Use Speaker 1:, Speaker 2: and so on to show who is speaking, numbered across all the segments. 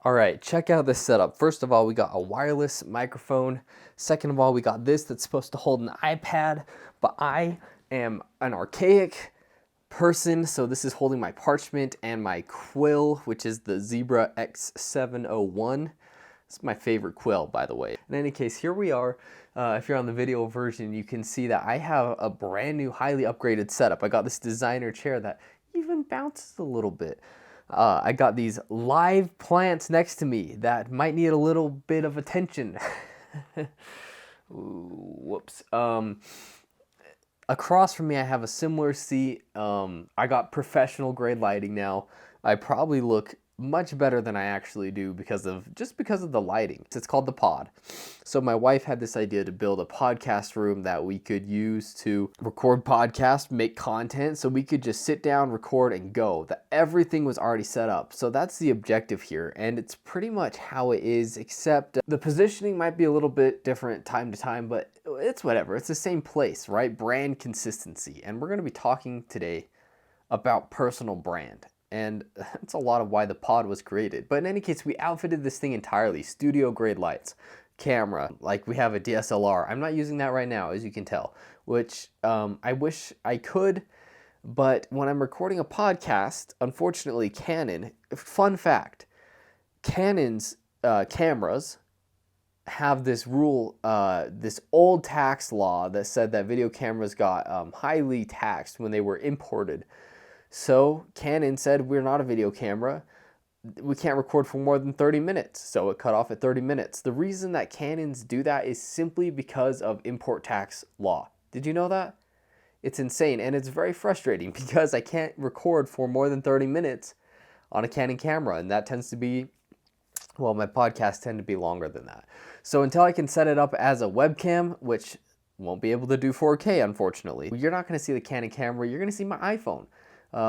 Speaker 1: All right, check out this setup. First of all, we got a wireless microphone. Second of all, we got this that's supposed to hold an iPad, but I am an archaic person, so this is holding my parchment and my quill, which is the Zebra X701. It's my favorite quill, by the way. In any case, here we are. If you're on the video version, you can see that I have a brand new, highly upgraded setup. I got this designer chair that even bounces a little bit. I got these live plants next to me that might need a little bit of attention. Ooh, whoops. Across from me, I have a similar seat. I got professional grade lighting now. I probably look much better than I actually do because of the lighting. It's called the Pod. So my wife had this idea to build a podcast room that we could use to record podcasts, make content, so we could just sit down, record, and go. That everything was already set up. So that's the objective here, and it's pretty much how it is, except the positioning might be a little bit different time to time, but it's whatever. It's the same place, right? Brand consistency. And we're going to be talking today about personal brand. And that's a lot of why the Pod was created. But in any case, we outfitted this thing entirely. Studio grade lights, camera, like we have a DSLR. I'm not using that right now, as you can tell, which I wish I could. But when I'm recording a podcast, unfortunately, Canon, fun fact, Canon's cameras have this rule, this old tax law that said that video cameras got highly taxed when they were imported. So Canon said, we're not a video camera. We can't record for more than 30 minutes. So it cut off at 30 minutes. The reason that Canons do that is simply because of import tax law. Did you know that? It's insane. And it's very frustrating because I can't record for more than 30 minutes on a Canon camera. And that tends to be, well, my podcasts tend to be longer than that. So until I can set it up as a webcam, which won't be able to do 4K, unfortunately, you're not going to see the Canon camera. You're going to see my iPhone.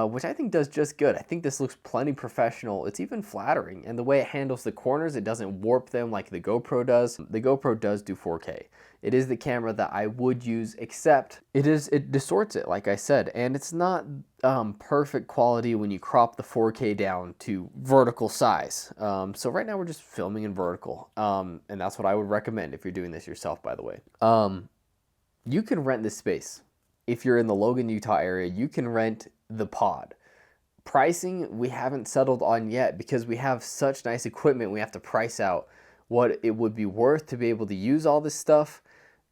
Speaker 1: Which I think does just good. I think this looks plenty professional. It's even flattering. And the way it handles the corners, it doesn't warp them like the GoPro does. The GoPro does do 4K. It is the camera that I would use, except it distorts it, like I said. And it's not perfect quality when you crop the 4K down to vertical size. So right now we're just filming in vertical. And that's what I would recommend if you're doing this yourself, by the way. You can rent this space. If you're in the Logan, Utah area, you can rent the Pod. Pricing, we haven't settled on yet because we have such nice equipment. We have to price out what it would be worth to be able to use all this stuff.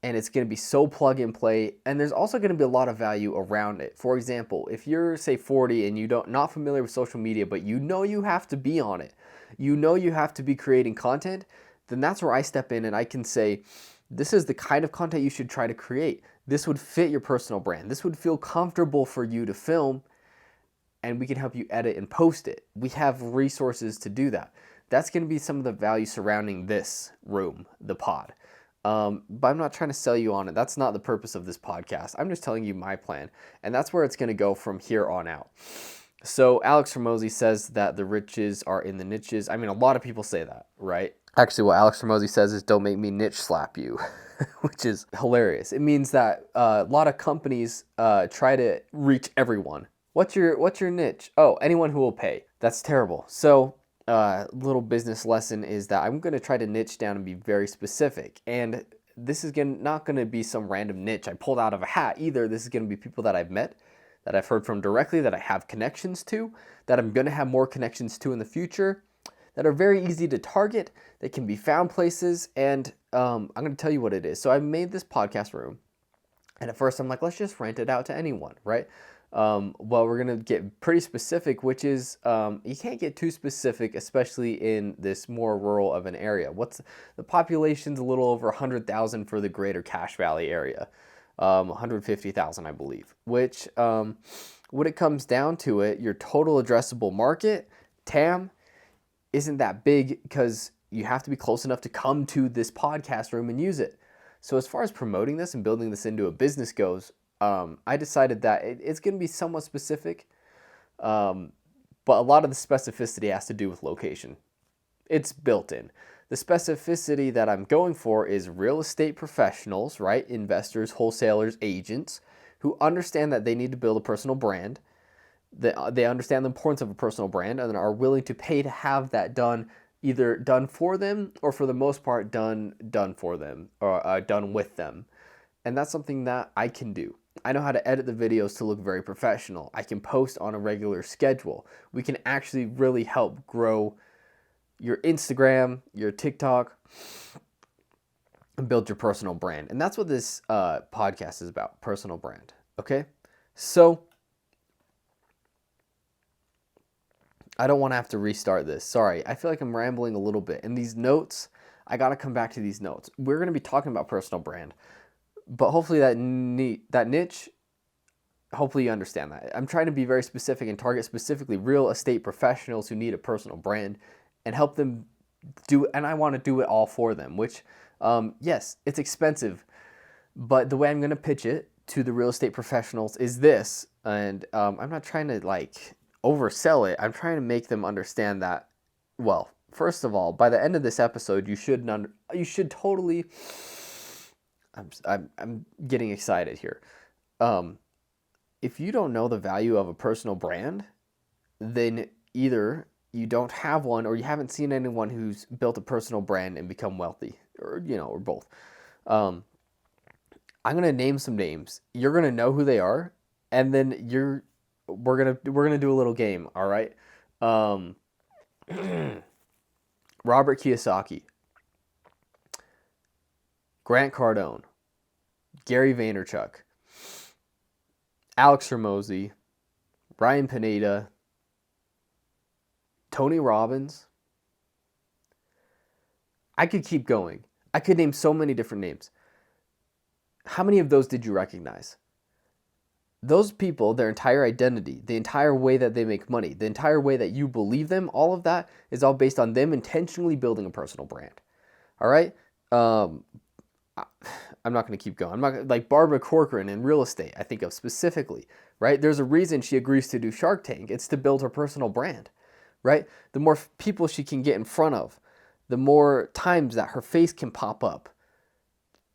Speaker 1: And it's going to be so plug and play. And there's also going to be a lot of value around it. For example, if you're, say, 40 and not familiar with social media, but you know you have to be on it, you know you have to be creating content, then that's where I step in and I can say, this is the kind of content you should try to create. This would fit your personal brand. This would feel comfortable for you to film, and we can help you edit and post it. We have resources to do that. That's going to be some of the value surrounding this room, the Pod. But I'm not trying to sell you on it. That's not the purpose of this podcast. I'm just telling you my plan, and that's where it's going to go from here on out. So Alex Hormozi says that the riches are in the niches. I mean, a lot of people say that, right? Actually, what Alex Hormozi says is, don't make me niche slap you, which is hilarious. It means that a lot of companies try to reach everyone. What's your niche? Oh, anyone who will pay. That's terrible. So little business lesson is that I'm going to try to niche down and be very specific. And this is not going to be some random niche I pulled out of a hat either. This is going to be people that I've met, that I've heard from directly, that I have connections to, that I'm going to have more connections to in the future, that are very easy to target, that can be found places, and I'm going to tell you what it is. So I made this podcast room, and at first I'm like, let's just rent it out to anyone, right? Well, we're going to get pretty specific, which is you can't get too specific, especially in this more rural of an area. The population's a little over 100,000 for the greater Cache Valley area, 150,000, I believe, which when it comes down to it, your total addressable market, TAM, isn't that big because you have to be close enough to come to this podcast room and use it. So as far as promoting this and building this into a business goes, I decided that it's going to be somewhat specific, but a lot of the specificity has to do with location. It's built in. The specificity that I'm going for is real estate professionals, right? Investors, wholesalers, agents who understand that they need to build a personal brand. They understand the importance of a personal brand and are willing to pay to have that done either done for them or for the most part done for them or done with them. And that's something that I can do. I know how to edit the videos to look very professional. I can post on a regular schedule. We can actually really help grow your Instagram, your TikTok, and build your personal brand. And that's what this podcast is about, personal brand. Okay? So, I don't want to have to restart this. Sorry, I feel like I'm rambling a little bit. And these notes, I got to come back to these notes. We're going to be talking about personal brand. But hopefully that niche, hopefully you understand that. I'm trying to be very specific and target specifically real estate professionals who need a personal brand and help them do it. And I want to do it all for them, which, yes, it's expensive. But the way I'm going to pitch it to the real estate professionals is this. And I'm not trying to like oversell it. I'm trying to make them understand that, well, first of all, by the end of this episode, you should totally... I'm getting excited here. If you don't know the value of a personal brand, then either you don't have one or you haven't seen anyone who's built a personal brand and become wealthy, or or both. I'm gonna name some names. You're gonna know who they are, and then we're gonna do a little game. All right. Robert Kiyosaki, Grant Cardone, Gary Vaynerchuk, Alex Hormozi, Ryan Pineda, Tony Robbins. I could keep going. I could name so many different names. How many of those did you recognize? Those people, their entire identity, the entire way that they make money, the entire way that you believe them, all of that is all based on them intentionally building a personal brand. All right? I'm not going to keep going. I'm not like Barbara Corcoran in real estate, I think of specifically, right? There's a reason she agrees to do Shark Tank. It's to build her personal brand, right? The more people she can get in front of, the more times that her face can pop up,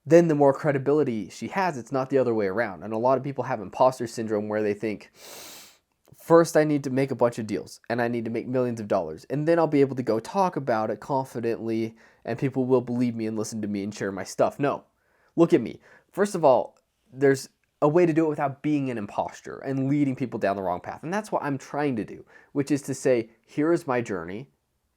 Speaker 1: then the more credibility she has. It's not the other way around. And a lot of people have imposter syndrome where they think, first I need to make a bunch of deals and I need to make millions of dollars, and then I'll be able to go talk about it confidently and people will believe me and listen to me and share my stuff. No, look at me. First of all, there's a way to do it without being an imposter and leading people down the wrong path. And that's what I'm trying to do, which is to say, here is my journey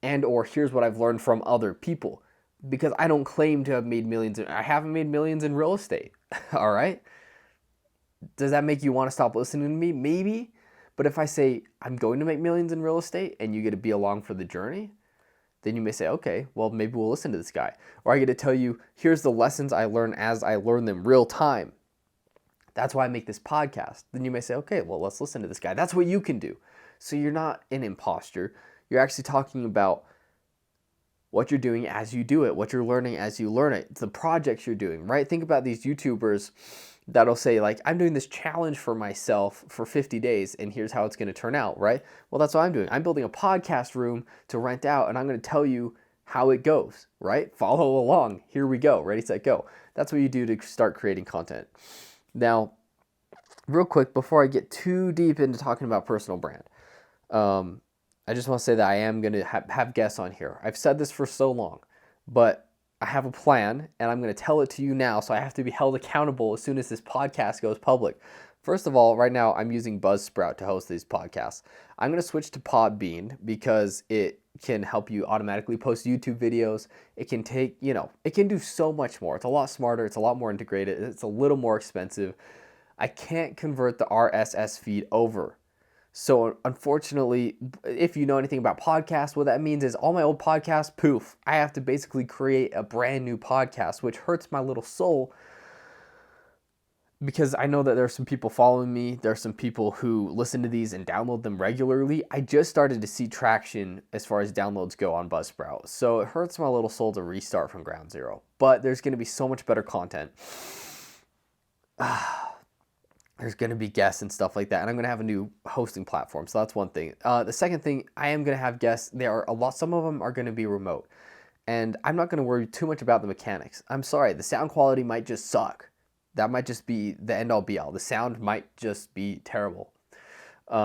Speaker 1: and or here's what I've learned from other people, because I don't claim to have made millions. I haven't made millions in real estate. All right. Does that make you want to stop listening to me? Maybe. But if I say I'm going to make millions in real estate and you get to be along for the journey, then you may say, okay, well, maybe we'll listen to this guy. Or I get to tell you, here's the lessons I learn as I learn them real time. That's why I make this podcast. Then you may say, okay, well, let's listen to this guy. That's what you can do. So you're not an imposter. You're actually talking about what you're doing as you do it, what you're learning as you learn it, the projects you're doing, right? Think about these YouTubers that'll say like, I'm doing this challenge for myself for 50 days and here's how it's going to turn out, right? Well, that's what I'm doing. I'm building a podcast room to rent out and I'm going to tell you how it goes, right? Follow along. Here we go. Ready, set, go. That's what you do to start creating content. Now, real quick, before I get too deep into talking about personal brand, I just want to say that I am going to have guests on here. I've said this for so long, but I have a plan and I'm going to tell it to you now, so I have to be held accountable as soon as this podcast goes public. First of all, right now I'm using Buzzsprout to host these podcasts. I'm going to switch to Podbean because it can help you automatically post YouTube videos. It can take, it can do so much more. It's a lot smarter. It's a lot more integrated. It's a little more expensive. I can't convert the RSS feed over. So unfortunately, if you know anything about podcasts, what that means is all my old podcasts, poof, I have to basically create a brand new podcast, which hurts my little soul because I know that there are some people following me. There are some people who listen to these and download them regularly. I just started to see traction as far as downloads go on Buzzsprout. So it hurts my little soul to restart from ground zero, but there's going to be so much better content. There's going to be guests and stuff like that. And I'm going to have a new hosting platform. So that's one thing. The second thing, I am going to have guests. Some of them are going to be remote. And I'm not going to worry too much about the mechanics. I'm sorry, the sound quality might just suck. That might just be the end all be all. The sound might just be terrible.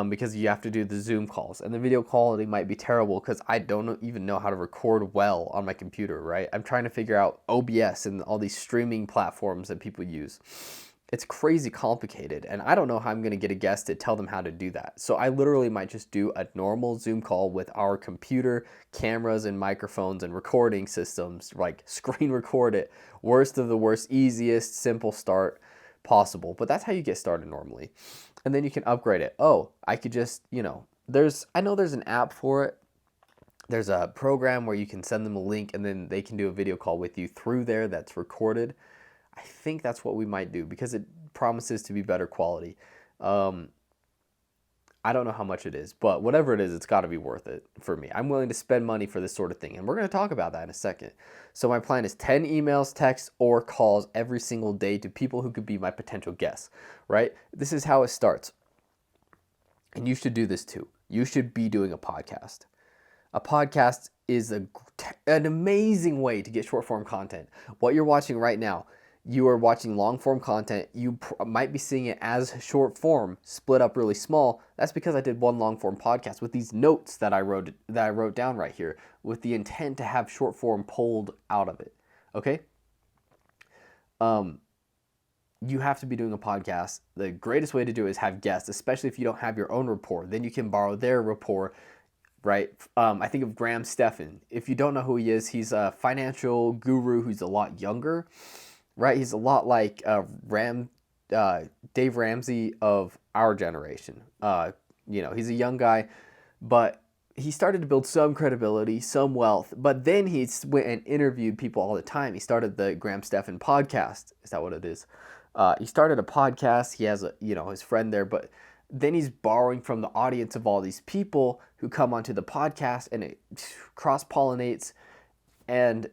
Speaker 1: because you have to do the Zoom calls, and the video quality might be terrible because I don't even know how to record well on my computer, right? I'm trying to figure out OBS and all these streaming platforms that people use. It's crazy complicated, and I don't know how I'm going to get a guest to tell them how to do that. So I literally might just do a normal Zoom call with our computer, cameras, and microphones and recording systems, like screen record it. Worst of the worst, easiest, simple start possible. But that's how you get started normally. And then you can upgrade it. Oh, I could just, I know there's an app for it. There's a program where you can send them a link and then they can do a video call with you through there that's recorded. I think that's what we might do because it promises to be better quality. I don't know how much it is, but whatever it is, it's got to be worth it for me. I'm willing to spend money for this sort of thing, and we're going to talk about that in a second. So my plan is 10 emails, texts, or calls every single day to people who could be my potential guests, right? This is how it starts. And you should do this too. You should be doing a podcast. A podcast is an amazing way to get short form content. What you're watching right now, you are watching long form content. You might be seeing it as short form, split up really small. That's because I did one long form podcast with these notes that I wrote down right here with the intent to have short form pulled out of it. Okay? You have to be doing a podcast. The greatest way to do it is have guests, especially if you don't have your own rapport. Then you can borrow their rapport, right? I think of Graham Stephan. If you don't know who he is, he's a financial guru who's a lot younger. Right, he's a lot like Dave Ramsey of our generation. He's a young guy, but he started to build some credibility, some wealth. But then he went and interviewed people all the time. He started the Graham Stephan podcast. Is that what it is? He started a podcast. He has his friend there, but then he's borrowing from the audience of all these people who come onto the podcast, and it cross-pollinates. And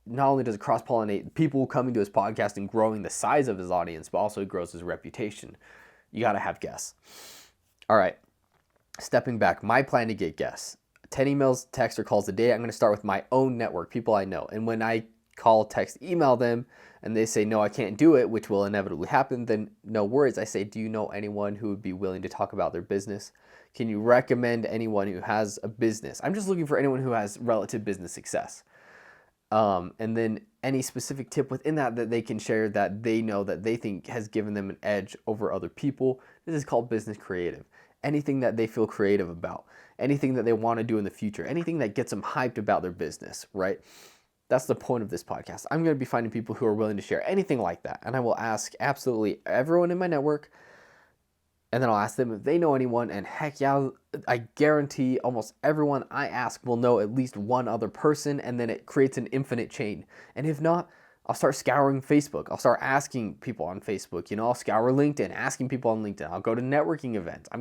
Speaker 1: not only does it cross-pollinate people coming to his podcast and growing the size of his audience, but also it grows his reputation. You got to have guests. All right. Stepping back, my plan to get guests. 10 emails, text, or calls a day. I'm going to start with my own network, people I know. And when I call, text, email them, and they say, no, I can't do it, which will inevitably happen, then no worries. I say, do you know anyone who would be willing to talk about their business? Can you recommend anyone who has a business? I'm just looking for anyone who has relative business success. And then any specific tip within that they can share that they know that they think has given them an edge over other people. This is called business creative. Anything that they feel creative about, anything that they want to do in the future, anything that gets them hyped about their business, right? That's the point of this podcast. I'm going to be finding people who are willing to share anything like that. And I will ask absolutely everyone in my network, and then I'll ask them if they know anyone, and heck yeah, I guarantee almost everyone I ask will know at least one other person, and then it creates an infinite chain. And if not, I'll start scouring Facebook. I'll start asking people on Facebook. I'll scour LinkedIn, asking people on LinkedIn. I'll go to networking events. I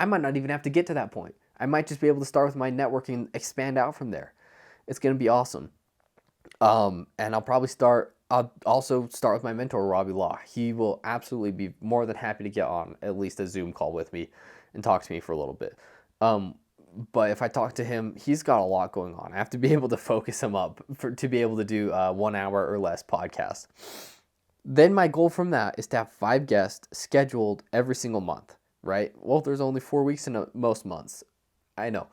Speaker 1: might not even have to get to that point. I might just be able to start with my networking and expand out from there. It's going to be awesome. And I'll also start with my mentor, Robbie Law. He will absolutely be more than happy to get on at least a Zoom call with me and talk to me for a little bit. But if I talk to him, he's got a lot going on. I have to be able to focus him up to be able to do a 1 hour or less podcast. Then my goal from that is to have 5 guests scheduled every single month, right? Well, there's only 4 weeks in most months. I know.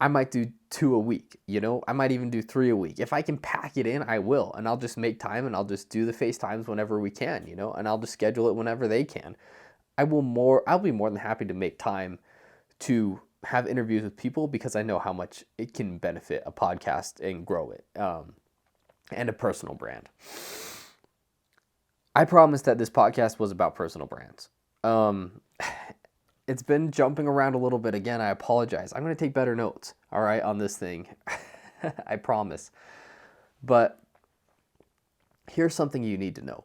Speaker 1: I might do 2 a week, I might even do 3 a week. If I can pack it in, I will. And I'll just make time and I'll just do the FaceTimes whenever we can, and I'll just schedule it whenever they can. I'll be more than happy to make time to have interviews with people because I know how much it can benefit a podcast and grow it, and a personal brand. I promised that this podcast was about personal brands. It's been jumping around a little bit again. I apologize. I'm going to take better notes, all right, on this thing. I promise. But here's something you need to know.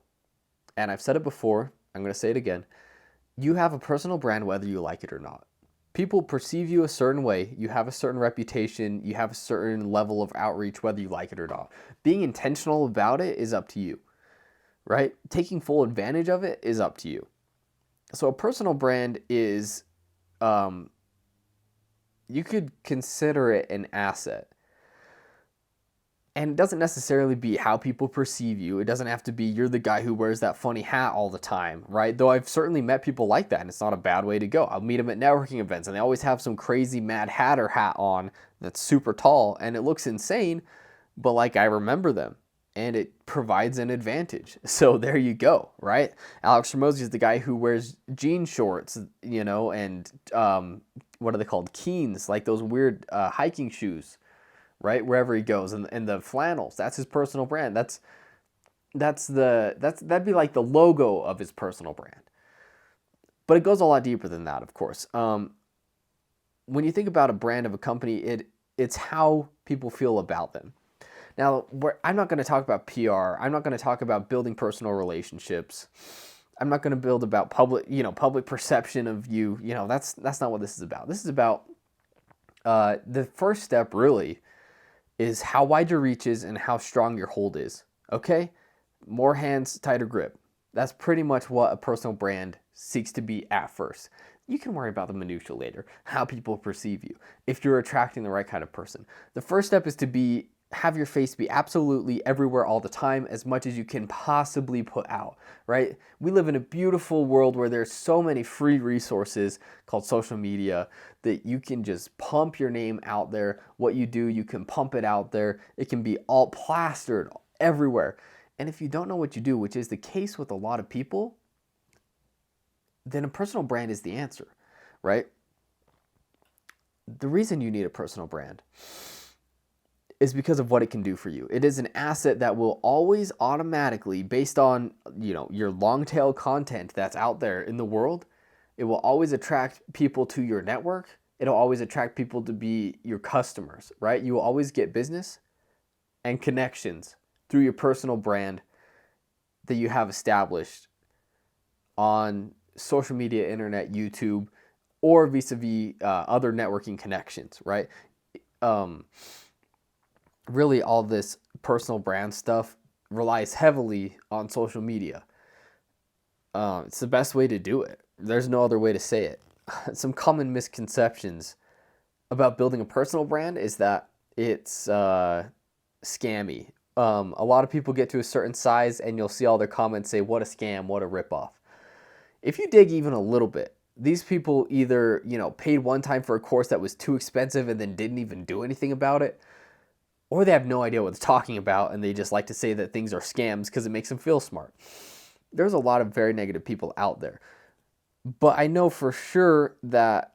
Speaker 1: And I've said it before. I'm going to say it again. You have a personal brand whether you like it or not. People perceive you a certain way. You have a certain reputation. You have a certain level of outreach whether you like it or not. Being intentional about it is up to you, right? Taking full advantage of it is up to you. So a personal brand is, you could consider it an asset. And it doesn't necessarily be how people perceive you. It doesn't have to be you're the guy who wears that funny hat all the time, right? Though I've certainly met people like that, and it's not a bad way to go. I'll meet them at networking events, and they always have some crazy Mad Hatter hat on that's super tall, and it looks insane, but like I remember them, and it provides an advantage. So there you go, right? Alex Hormozi is the guy who wears jean shorts, and what are they called? Keens, like those weird hiking shoes, right? Wherever he goes, and the flannels, that's his personal brand. That'd be like the logo of his personal brand. But it goes a lot deeper than that, of course. When you think about a brand of a company, it's how people feel about them. Now, I'm not going to talk about PR. I'm not going to talk about building personal relationships. I'm not going to build about public perception of you. That's not what this is about. This is about the first step, really, is how wide your reach is and how strong your hold is. Okay? More hands, tighter grip. That's pretty much what a personal brand seeks to be at first. You can worry about the minutia later, how people perceive you, if you're attracting the right kind of person. The first step is to have your face be absolutely everywhere all the time, as much as you can possibly put out, right? We live in a beautiful world where there's so many free resources called social media that you can just pump your name out there. What you do, you can pump it out there. It can be all plastered everywhere. And if you don't know what you do, which is the case with a lot of people, then a personal brand is the answer, right? The reason you need a personal brand is because of what it can do for you. It is an asset that will always automatically, based on your long tail content that's out there in the world, it will always attract people to your network. It'll always attract people to be your customers, right? You will always get business and connections through your personal brand that you have established on social media, internet, YouTube, or vis-a-vis other networking connections, right? Really, all this personal brand stuff relies heavily on social media. It's the best way to do it. There's no other way to say it. Some common misconceptions about building a personal brand is that it's scammy. A lot of people get to a certain size and you'll see all their comments say, what a scam, what a ripoff. If you dig even a little bit, these people either, paid one time for a course that was too expensive and then didn't even do anything about it, or they have no idea what they're talking about and they just like to say that things are scams because it makes them feel smart. There's a lot of very negative people out there. But I know for sure that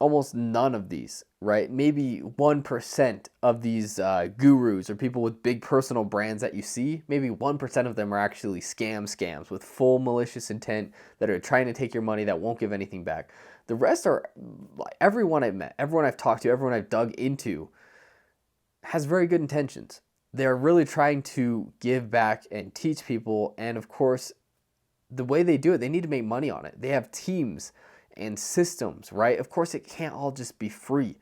Speaker 1: almost none of these, right? Maybe 1% of these gurus or people with big personal brands that you see, maybe 1% of them are actually scams with full malicious intent that are trying to take your money that won't give anything back. The rest are, everyone I've met, everyone I've talked to, everyone I've dug into has very good intentions. They're really trying to give back and teach people. And of course, the way they do it, they need to make money on it. They have teams and systems, right? Of course, it can't all just be free.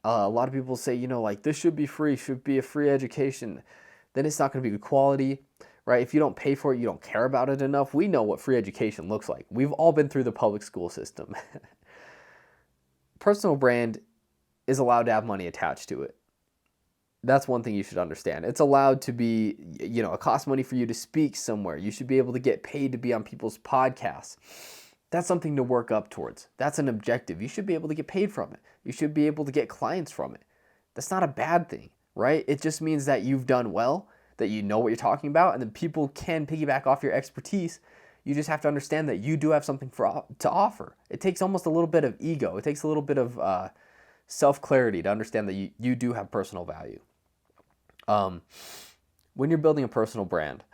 Speaker 1: A lot of people say, this should be free, should be a free education. Then it's not going to be good quality, right? If you don't pay for it, you don't care about it enough. We know what free education looks like. We've all been through the public school system. Personal brand is allowed to have money attached to it. That's one thing you should understand. It's allowed to be, it costs money for you to speak somewhere. You should be able to get paid to be on people's podcasts. That's something to work up towards. That's an objective. You should be able to get paid from it. You should be able to get clients from it. That's not a bad thing, right? It just means that you've done well, that you know what you're talking about, and then people can piggyback off your expertise. You just have to understand that you do have something to offer. It takes almost a little bit of ego. It takes a little bit of self-clarity to understand that you do have personal value. When you're building a personal brand,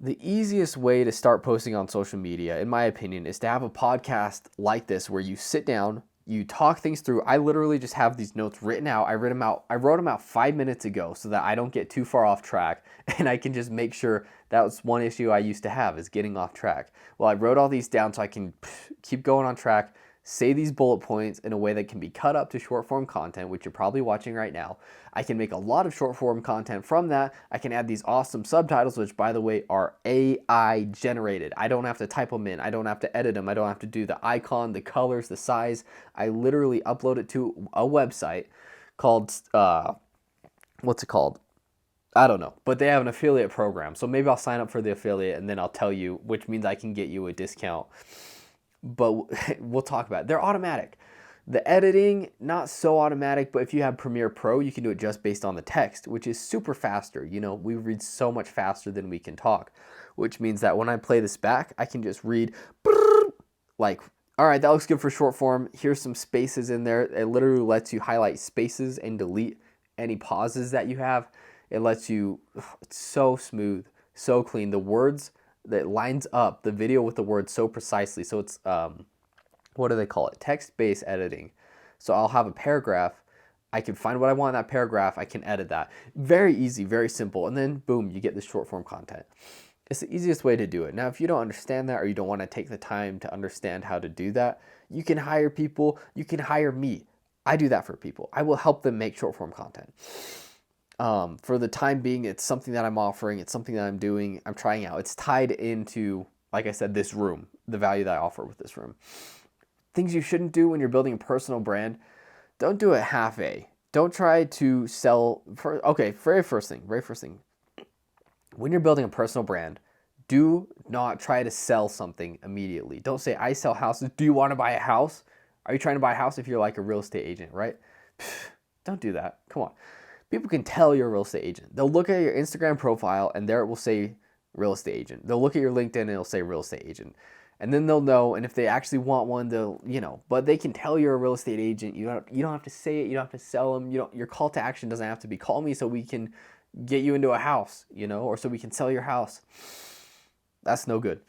Speaker 1: the easiest way to start posting on social media, in my opinion, is to have a podcast like this where you sit down, you talk things through. I literally just have these notes written out. I wrote them out 5 minutes ago so that I don't get too far off track, and I can just make sure. That was one issue I used to have, is getting off track. Well, I wrote all these down so I can keep going on track, say these bullet points in a way that can be cut up to short form content, which you're probably watching right now. I can make a lot of short form content from that. I can add these awesome subtitles, which, by the way, are AI generated. I don't have to type them in. I don't have to edit them. I don't have to do the icon, the colors, the size. I literally upload it to a website called what's it called? I don't know, but they have an affiliate program. So maybe I'll sign up for the affiliate and then I'll tell you, which means I can get you a discount. But we'll talk about it. They're automatic. The editing, not so automatic, but if you have Premiere Pro, you can do it just based on the text, which is super faster. You know, we read so much faster than we can talk, which means that when I play this back, I can just read like, all right, that looks good for short form. Here's some spaces in there. It literally lets you highlight spaces and delete any pauses that you have. It lets you, it's so smooth, so clean. The words, that lines up the video with the words so precisely. So it's, what do they call it? Text-based editing. So I'll have a paragraph. I can find what I want in that paragraph. I can edit that. Very easy, very simple. And then boom, you get this short form content. It's the easiest way to do it. Now, if you don't understand that or you don't want to take the time to understand how to do that, you can hire people. You can hire me. I do that for people. I will help them make short form content. For the time being, it's something that I'm offering. It's something that I'm doing. I'm trying out. It's tied into, like I said, this room, the value that I offer with this room. Things you shouldn't do when you're building a personal brand. Don't do it half-a. Don't try to sell. Very first thing. When you're building a personal brand, do not try to sell something immediately. Don't say, I sell houses. Do you want to buy a house? Are you trying to buy a house if you're like a real estate agent, right? Don't do that. Come on. People can tell you're a real estate agent. They'll look at your Instagram profile and there it will say real estate agent. They'll look at your LinkedIn and it'll say real estate agent. And then they'll know, and if they actually want one, they'll, but they can tell you're a real estate agent. You don't have to say it. You don't have to sell them. Your call to action doesn't have to be call me so we can get you into a house, or so we can sell your house. That's no good.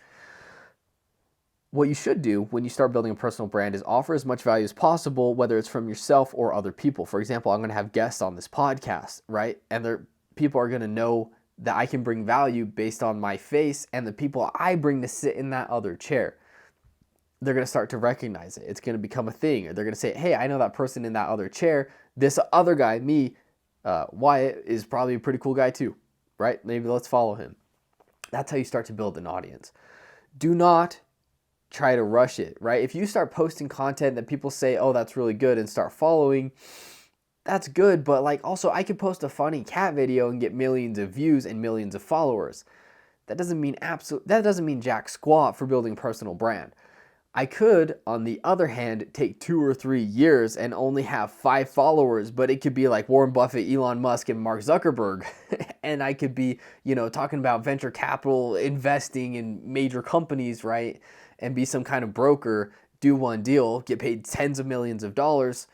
Speaker 1: What you should do when you start building a personal brand is offer as much value as possible, whether it's from yourself or other people. For example, I'm going to have guests on this podcast, right? And people are going to know that I can bring value based on my face and the people I bring to sit in that other chair. They're going to start to recognize it. It's going to become a thing. Or they're going to say, hey, I know that person in that other chair. This other guy, me, Wyatt, is probably a pretty cool guy too, right? Maybe let's follow him. That's how you start to build an audience. Do not try to rush it, right? If you start posting content that people say, oh, that's really good, and start following, that's good, but also I could post a funny cat video and get millions of views and millions of followers. That doesn't mean jack squat for building a personal brand. I could, on the other hand, take 2 or 3 years and only have 5 followers, but it could be like Warren Buffett, Elon Musk, and Mark Zuckerberg. And I could be, talking about venture capital, investing in major companies, right? And be some kind of broker, do one deal, get paid tens of millions of dollars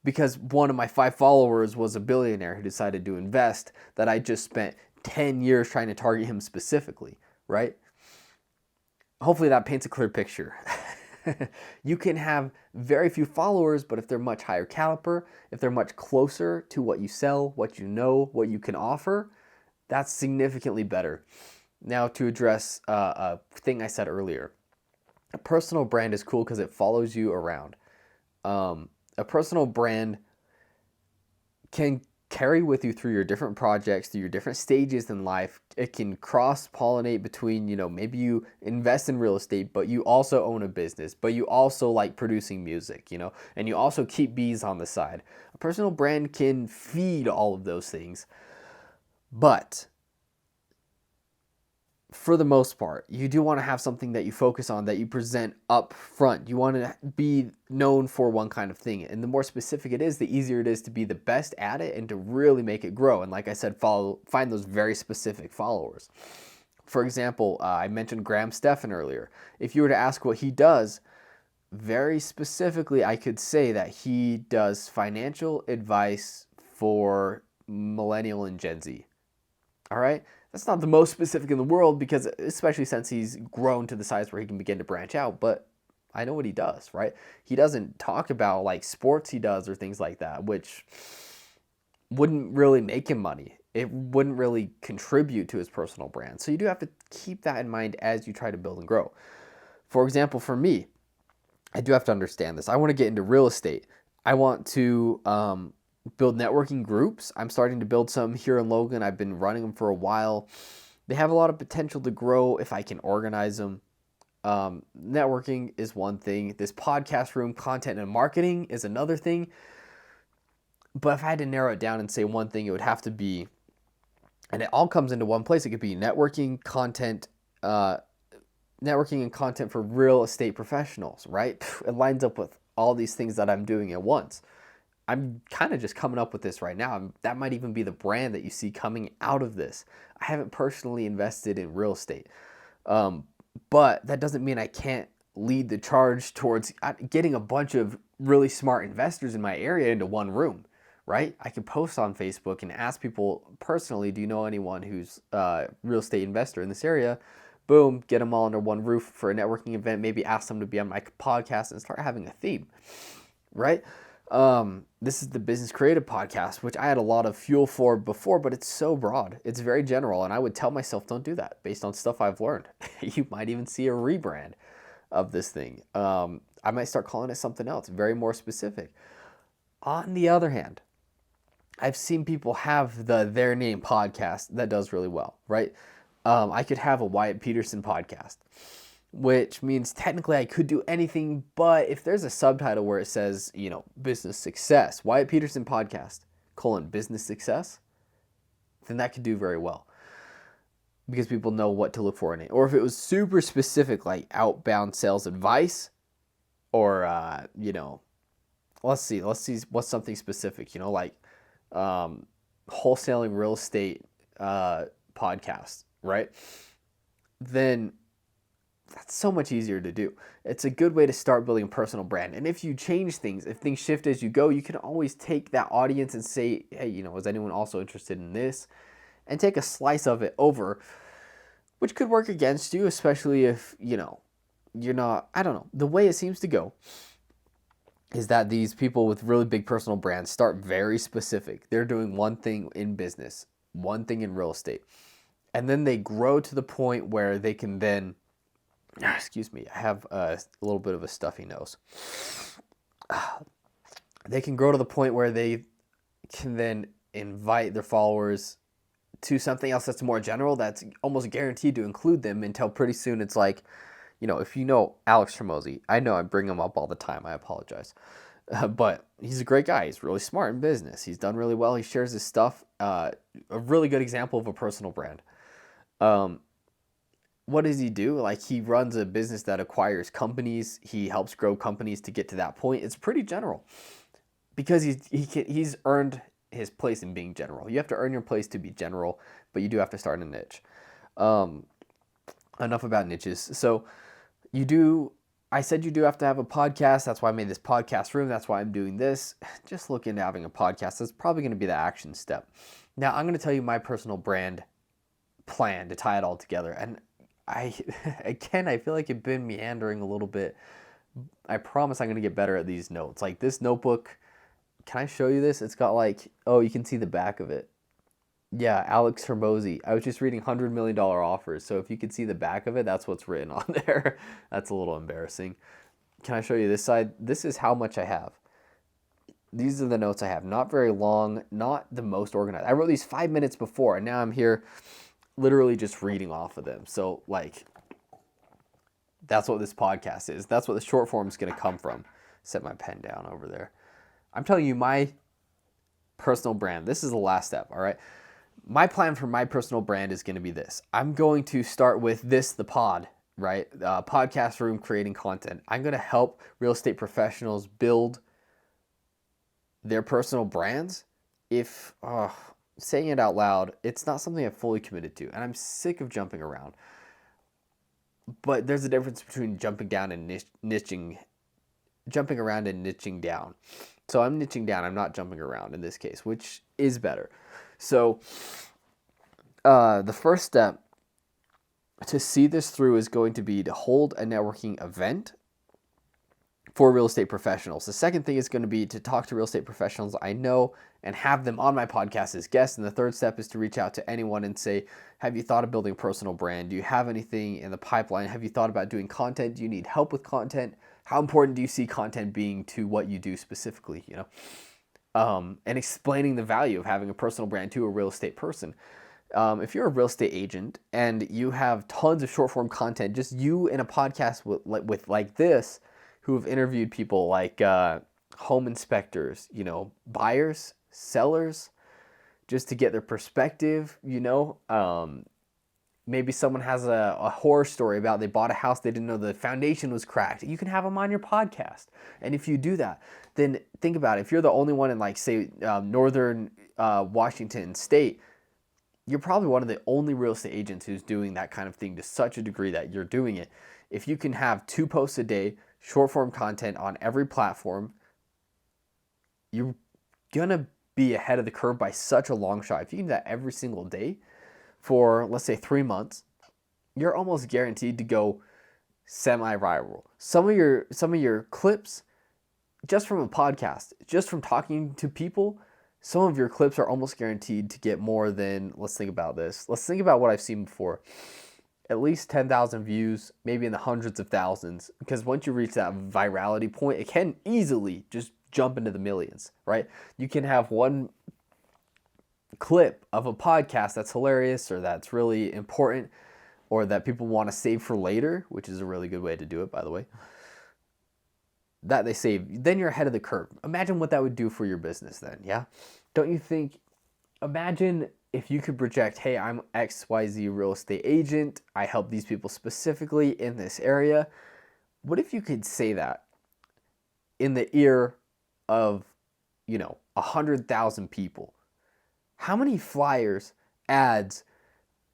Speaker 1: because one of my 5 followers was a billionaire who decided to invest that I just spent 10 years trying to target him specifically, right? Hopefully that paints a clear picture. You can have very few followers, but if they're much higher caliber, if they're much closer to what you sell, what you know, what you can offer, that's significantly better. Now to address a thing I said earlier. A personal brand is cool because it follows you around. A personal brand can carry with you through your different projects, through your different stages in life. It can cross-pollinate between, maybe you invest in real estate, but you also own a business, but you also like producing music, and you also keep bees on the side. A personal brand can feed all of those things, but for the most part, you do want to have something that you focus on, that you present up front. You want to be known for one kind of thing. And the more specific it is, the easier it is to be the best at it and to really make it grow. And like I said, find those very specific followers. For example, I mentioned Graham Stephan earlier. If you were to ask what he does, very specifically, I could say that he does financial advice for Millennial and Gen Z. All right? That's not the most specific in the world because especially since he's grown to the size where he can begin to branch out, but I know what he does, right? He doesn't talk about sports he does or things like that, which wouldn't really make him money. It wouldn't really contribute to his personal brand. So you do have to keep that in mind as you try to build and grow. For example, for me, I do have to understand this. I want to get into real estate. I want to build networking groups. I'm starting to build some here in Logan. I've been running them for a while. They have a lot of potential to grow if I can organize them. Networking is one thing. This podcast room, content and marketing is another thing. But if I had to narrow it down and say one thing, it would have to be, and it all comes into one place. It could be networking and content for real estate professionals, right? It lines up with all these things that I'm doing at once. I'm kind of just coming up with this right now. That might even be the brand that you see coming out of this. I haven't personally invested in real estate, but that doesn't mean I can't lead the charge towards getting a bunch of really smart investors in my area into one room, right? I can post on Facebook and ask people personally, do you know anyone who's a real estate investor in this area? Boom, get them all under one roof for a networking event, maybe ask them to be on my podcast and start having a theme, right? This is the Business Creative Podcast, which I had a lot of fuel for before, but it's so broad. It's very general, and I would tell myself, don't do that based on stuff I've learned. You might even see a rebrand of this thing. I might start calling it something else, very more specific. On the other hand, I've seen people have Their Name podcast that does really well, right? I could have a Wyatt Peterson podcast, which means technically I could do anything, but if there's a subtitle where it says, business success, Wyatt Peterson podcast, business success, then that could do very well because people know what to look for in it. Or if it was super specific, like outbound sales advice, or, let's see what's something specific, like wholesaling real estate podcast, right? Then that's so much easier to do. It's a good way to start building a personal brand. And if you change things, if things shift as you go, you can always take that audience and say, hey, is anyone also interested in this? And take a slice of it over, which could work against you, especially if, you're not, I don't know. The way it seems to go is that these people with really big personal brands start very specific. They're doing one thing in business, one thing in real estate. And then they grow to the point where they can then, excuse me, I have a little bit of a stuffy nose. They can grow to the point where they can then invite their followers to something else that's more general, that's almost guaranteed to include them until pretty soon it's like, if you know Alex Hormozi, I know I bring him up all the time, I apologize. But he's a great guy. He's really smart in business. He's done really well. He shares his stuff. A really good example of a personal brand. What does he do? Like, he runs a business that acquires companies. He helps grow companies to get to that point. It's pretty general because he's earned his place in being general. You have to earn your place to be general, but you do have to start in a niche. Enough about niches. So I said you do have to have a podcast. That's why I made this podcast room. That's why I'm doing this. Just look into having a podcast. That's probably going to be the action step. Now, I'm going to tell you my personal brand plan to tie it all together. And I feel like it's been meandering a little bit. I promise I'm going to get better at these notes. Like this notebook, can I show you this? It's got you can see the back of it. Yeah, Alex Hormozi. I was just reading $100 million offers. So if you could see the back of it, that's what's written on there. That's a little embarrassing. Can I show you this side? This is how much I have. These are the notes I have. Not very long, not the most organized. I wrote these 5 minutes before, and now I'm here literally just reading off of them. So, that's what this podcast is. That's what the short form is going to come from. Set my pen down over there. I'm telling you my personal brand. This is the last step, all right? My plan for my personal brand is going to be this. I'm going to start with the pod, right? Podcast room, creating content. I'm going to help real estate professionals build their personal brands. If saying it out loud, it's not something I've fully committed to, and I'm sick of jumping around. But there's a difference between jumping down and jumping around and niching down. So I'm niching down. I'm not jumping around in this case, which is better. So the first step to see this through is going to be to hold a networking event for real estate professionals. The second thing is going to be to talk to real estate professionals I know and have them on my podcast as guests. And the third step is to reach out to anyone and say, have you thought of building a personal brand? Do you have anything in the pipeline? Have you thought about doing content? Do you need help with content? How important do you see content being to what you do specifically, and explaining the value of having a personal brand to a real estate person. If you're a real estate agent and you have tons of short form content, just you in a podcast with like this, who have interviewed people like home inspectors, buyers, sellers just to get their perspective, maybe someone has a horror story about they bought a house, they didn't know the foundation was cracked. You can have them on your podcast. And if you do that, then think about it. If you're the only one in, like, say, northern Washington state, you're probably one of the only real estate agents who's doing that kind of thing to such a degree that you're doing it. If you can have 2 posts a day, short form content on every platform, you're going to be ahead of the curve by such a long shot. If you can do that every single day for, let's say, 3 months, you're almost guaranteed to go semi-viral. Some of your clips, just from a podcast, just from talking to people, some of your clips are almost guaranteed to get more than, let's think about this. Let's think about what I've seen before. At least 10,000 views, maybe in the hundreds of thousands, because once you reach that virality point, it can easily just jump into the millions, right? You can have one clip of a podcast that's hilarious or that's really important or that people want to save for later, which is a really good way to do it, by the way, that they save, then you're ahead of the curve. Imagine what that would do for your business then, yeah? Don't you think, imagine if you could project, hey, I'm XYZ real estate agent, I help these people specifically in this area. What if you could say that in the ear of, 100,000 people? How many flyers, ads,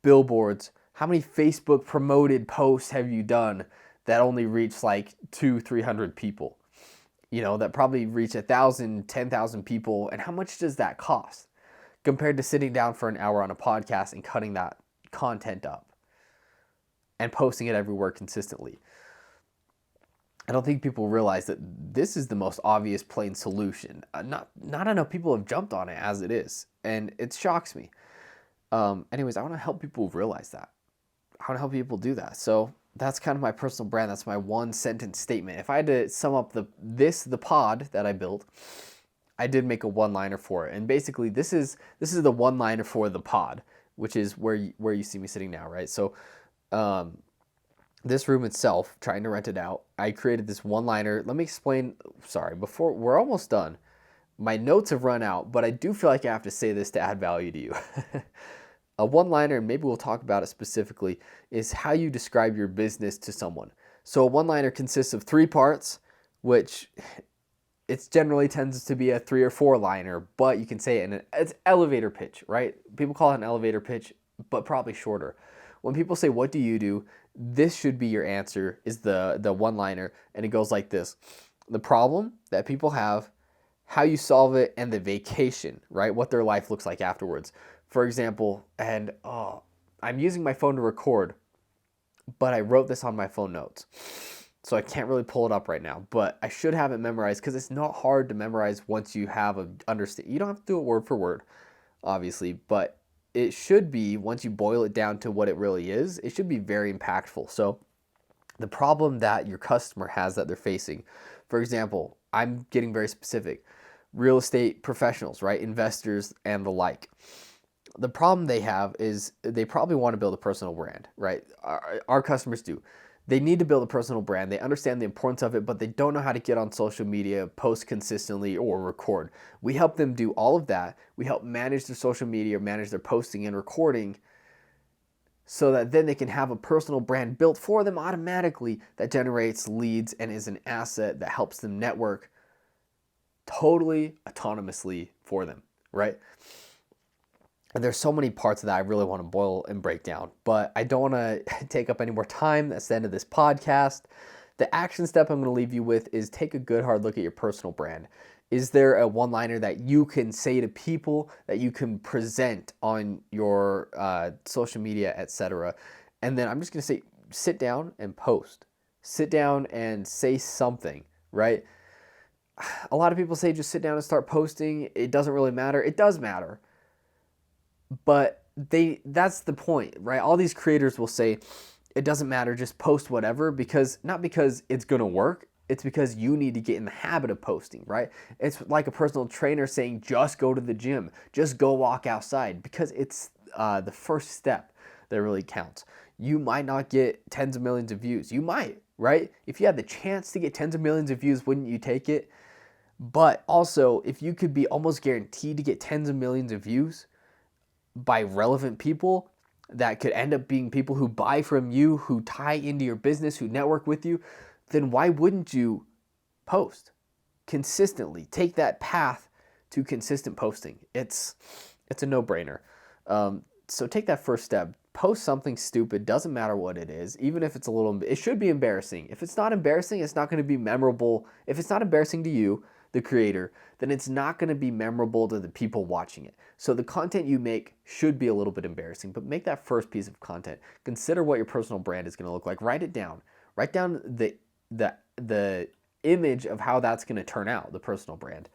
Speaker 1: billboards, how many Facebook promoted posts have you done that only reach like 200-300 people? That probably reach 1,000, 10,000 people. And how much does that cost compared to sitting down for an hour on a podcast and cutting that content up and posting it everywhere consistently? I don't think people realize that this is the most obvious plain solution. Not enough people have jumped on it as it is, and it shocks me. Anyways, I want to help people realize that. I want to help people do that. So that's kind of my personal brand. That's my one sentence statement. If I had to sum up the pod that I built, I did make a one-liner for it. And basically this is the one-liner for the pod, which is where you see me sitting now, right? So this room itself, trying to rent it out, I created this one-liner. Let me explain, before we're almost done. My notes have run out, but I do feel like I have to say this to add value to you. A one-liner, and maybe we'll talk about it specifically, is how you describe your business to someone. So a one-liner consists of 3 parts, which it generally tends to be a 3 or 4-liner, but you can say it it's elevator pitch, right? People call it an elevator pitch, but probably shorter. When people say, what do you do? This should be your answer, is the one-liner, and it goes like this. The problem that people have, how you solve it, and the vacation, right? What their life looks like afterwards. For example, I'm using my phone to record, but I wrote this on my phone notes. So I can't really pull it up right now, but I should have it memorized because it's not hard to memorize once you have understand. You don't have to do it word for word, obviously, but it should be, once you boil it down to what it really is, it should be very impactful. So the problem that your customer has that they're facing, for example, I'm getting very specific, real estate professionals, right? Investors and the like. The problem they have is they probably want to build a personal brand, right? Our customers do. They need to build a personal brand. They understand the importance of it, but they don't know how to get on social media, post consistently, or record. We help them do all of that. We help manage their social media, manage their posting and recording, so that then they can have a personal brand built for them automatically that generates leads and is an asset that helps them network totally autonomously for them, right? And there's so many parts of that I really want to boil and break down, but I don't want to take up any more time. That's the end of this podcast. The action step I'm going to leave you with is take a good hard look at your personal brand. Is there a one-liner that you can say to people, that you can present on your social media, etc.? And then I'm just going to say, sit down and post. Sit down and say something, right? A lot of people say just sit down and start posting. It doesn't really matter. It does matter. But that's the point, right? All these creators will say, it doesn't matter, just post whatever, not because it's going to work, it's because you need to get in the habit of posting, right? It's like a personal trainer saying, just go to the gym, just go walk outside, because it's the first step that really counts. You might not get tens of millions of views. You might, right? If you had the chance to get tens of millions of views, wouldn't you take it? But also, if you could be almost guaranteed to get tens of millions of views by relevant people that could end up being people who buy from you, who tie into your business, who network with you, then why wouldn't you post consistently? Take that path to consistent posting. It's a no-brainer. So take that first step. Post something stupid, doesn't matter what it is, even if it's it should be embarrassing. If it's not embarrassing, it's not going to be memorable. If it's not embarrassing to you, the creator, then it's not going to be memorable to the people watching it. So the content you make should be a little bit embarrassing, but make that first piece of content. Consider what your personal brand is going to look like. Write it down. Write down the image of how that's going to turn out, the personal brand.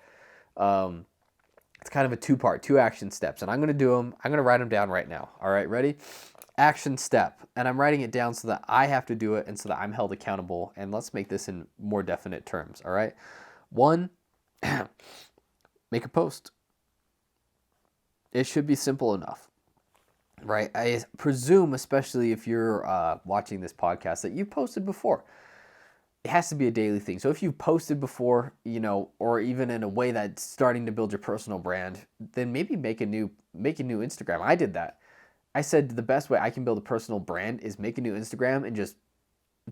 Speaker 1: It's kind of a two action steps, and I'm going to do them. I'm going to write them down right now. All right, ready? Action step, and I'm writing it down so that I have to do it and so that I'm held accountable, and let's make this in more definite terms, all right? 1, make a post. It should be simple enough, right? I presume, especially if you're watching this podcast, that you've posted before. It has to be a daily thing. So if you've posted before, or even in a way that's starting to build your personal brand, then maybe make a new Instagram. I did that. I said the best way I can build a personal brand is make a new Instagram and just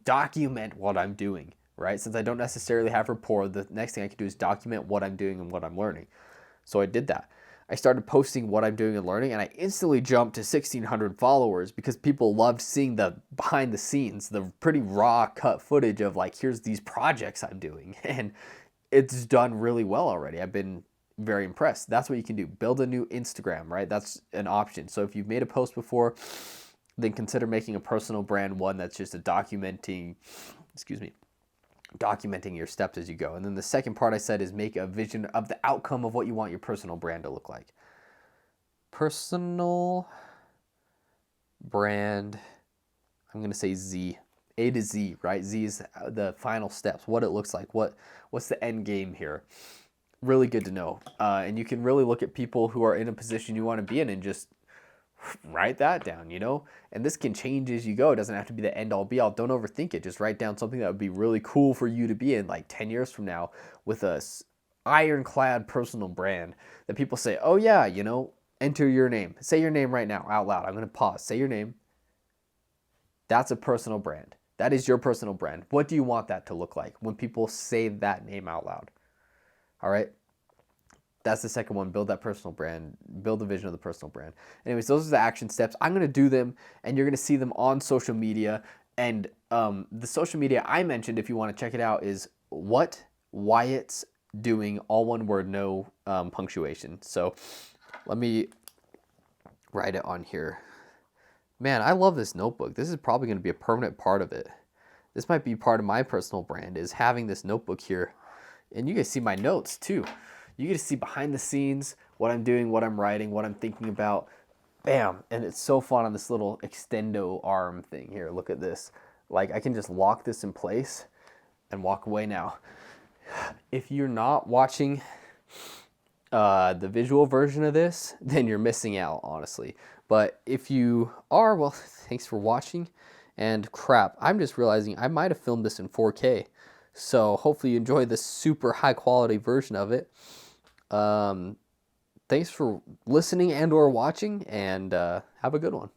Speaker 1: document what I'm doing, right? Since I don't necessarily have rapport, the next thing I can do is document what I'm doing and what I'm learning. So I did that. I started posting what I'm doing and learning, and I instantly jumped to 1,600 followers because people loved seeing the behind the scenes, the pretty raw cut footage of here's these projects I'm doing. And it's done really well already. I've been very impressed. That's what you can do. Build a new Instagram, right? That's an option. So if you've made a post before, then consider making a personal brand one that's just documenting your steps as you go. And then the second part I said is make a vision of the outcome of what you want your personal brand to look like. Personal brand, I'm going to say Z. A to Z, right? Z is the final steps, what it looks like, what's the end game here. Really good to know. And you can really look at people who are in a position you want to be in and just write that down, and this can change as you go. It doesn't have to be the end all be all. Don't overthink it. Just write down something that would be really cool for you to be in 10 years from now with a ironclad personal brand that people say, oh yeah, enter your name. Say your name right now out loud. I'm going to pause. Say your name. That's a personal brand. That is your personal brand. What do you want that to look like when people say that name out loud? All right. That's the second one. Build that personal brand. Build the vision of the personal brand. Anyways, those are the action steps. I'm going to do them, and you're going to see them on social media. And the social media I mentioned, if you want to check it out, is What Wyatt's Doing, all one word, no punctuation. So let me write it on here. Man, I love this notebook. This is probably going to be a permanent part of it. This might be part of my personal brand, is having this notebook here. And you guys see my notes too. You get to see behind the scenes what I'm doing, what I'm writing, what I'm thinking about. Bam. And it's so fun on this little extendo arm thing here. Look at this. I can just lock this in place and walk away now. If you're not watching the visual version of this, then you're missing out, honestly. But if you are, well, thanks for watching. And crap, I'm just realizing I might have filmed this in 4K. So hopefully you enjoy this super high quality version of it. Thanks for listening and or watching, and have a good one.